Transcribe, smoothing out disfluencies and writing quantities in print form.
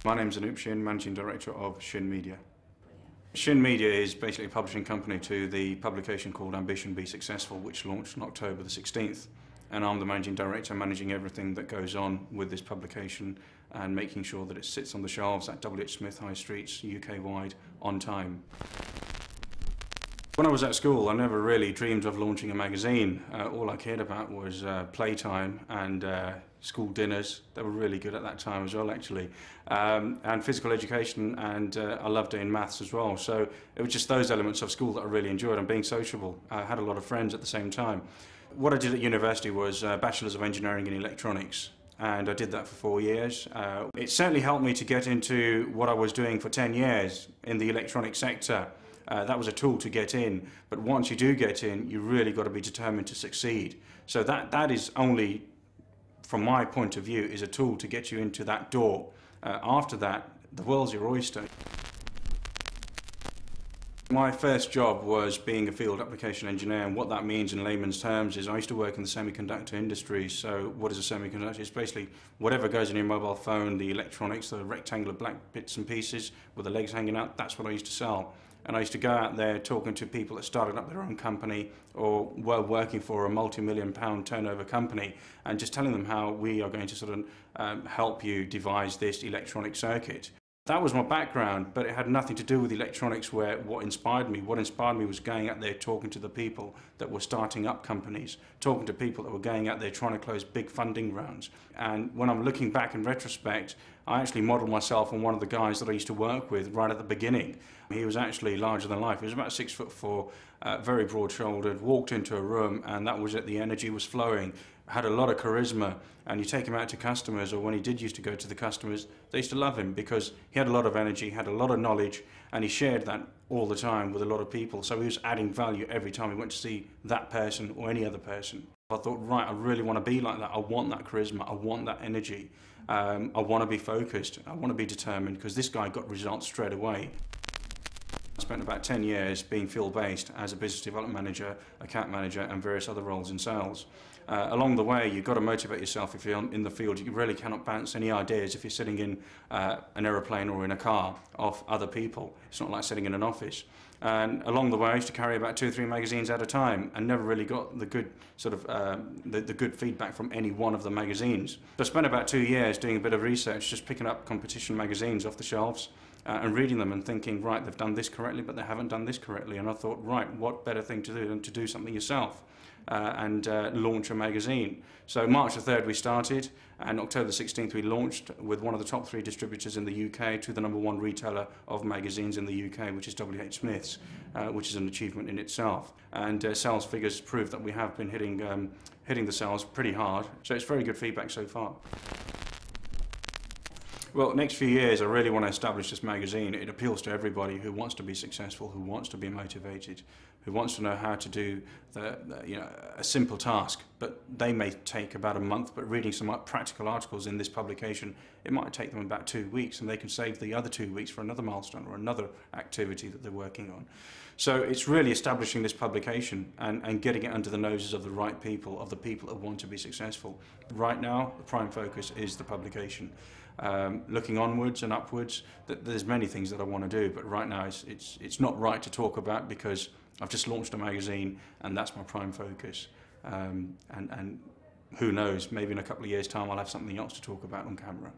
My name's Anoop, Managing Director of Shin Media. Shin Media is basically a publishing company to the publication called Ambition Be Successful, which launched on October the 16th. And I'm the Managing Director, managing everything that goes on with this publication and making sure that it sits on the shelves at WH Smith High Streets, UK-wide, on time. When I was at school, I never really dreamed of launching a magazine. All I cared about was playtime and school dinners. They were really good at that time as well, actually. And physical education, and I loved doing maths as well. So it was just those elements of school that I really enjoyed, and being sociable. I had a lot of friends at the same time. What I did at university was Bachelor's of Engineering in Electronics. And I did that for 4 years. It certainly helped me to get into what I was doing for 10 years in the electronic sector. That was a tool to get in, but once you do get in, you really got to be determined to succeed. So that is only, from my point of view, is a tool to get you into that door. After that, the world's your oyster. My first job was being a field application engineer, and what that means in layman's terms is I used to work in the semiconductor industry. So what is a semiconductor? It's basically whatever goes in your mobile phone, the electronics, the rectangular black bits and pieces with the legs hanging out, that's what I used to sell. And I used to go out there talking to people that started up their own company or were working for a multi-million-pound turnover company, and just telling them how we are going to sort of help you devise this electronic circuit. That was my background, but it had nothing to do with electronics. What inspired me was going out there talking to the people that were starting up companies, talking to people that were going out there trying to close big funding rounds. And when I'm looking back in retrospect, I actually modelled myself on one of the guys that I used to work with right at the beginning. He was actually larger than life. He was about 6'4", very broad-shouldered, walked into a room, and that was it. The energy was flowing, had a lot of charisma, and you take him out to customers, or when he did used to go to the customers, they used to love him because he had a lot of energy, had a lot of knowledge, and he shared that all the time with a lot of people. So he was adding value every time he went to see that person or any other person. I thought, right, I really want to be like that. I want that charisma. I want that energy. I want to be focused. I want to be determined, because this guy got results straight away. I spent about 10 years being field-based as a business development manager, account manager, and various other roles in sales. Along the way, you've got to motivate yourself. If you're in the field, you really cannot bounce any ideas if you're sitting in an aeroplane or in a car off other people. It's not like sitting in an office. And along the way, I used to carry about 2 or 3 magazines at a time, and never really got the good sort of the good feedback from any one of the magazines. So I spent about 2 years doing a bit of research, just picking up competition magazines off the shelves and reading them and thinking, right, they've done this correctly, but they haven't done this correctly. And I thought, right, what better thing to do than to do something yourself and launch a magazine. So March the 3rd we started, and October the 16th we launched with one of the top 3 distributors in the UK to the #1 retailer of magazines in the UK, which is WH Smith's, which is an achievement in itself. And sales figures prove that we have been hitting the sales pretty hard. So it's very good feedback so far. Well, next few years, I really want to establish this magazine. It appeals to everybody who wants to be successful, who wants to be motivated, who wants to know how to do a simple task. But they may take about a month, but reading some practical articles in this publication, it might take them about 2 weeks, and they can save the other 2 weeks for another milestone or another activity that they're working on. So it's really establishing this publication and getting it under the noses of the right people, of the people that want to be successful. Right now, the prime focus is the publication. Looking onwards and upwards, there's many things that I want to do, but right now it's not right to talk about, because I've just launched a magazine and that's my prime focus. And who knows, maybe in a couple of years' time I'll have something else to talk about on camera.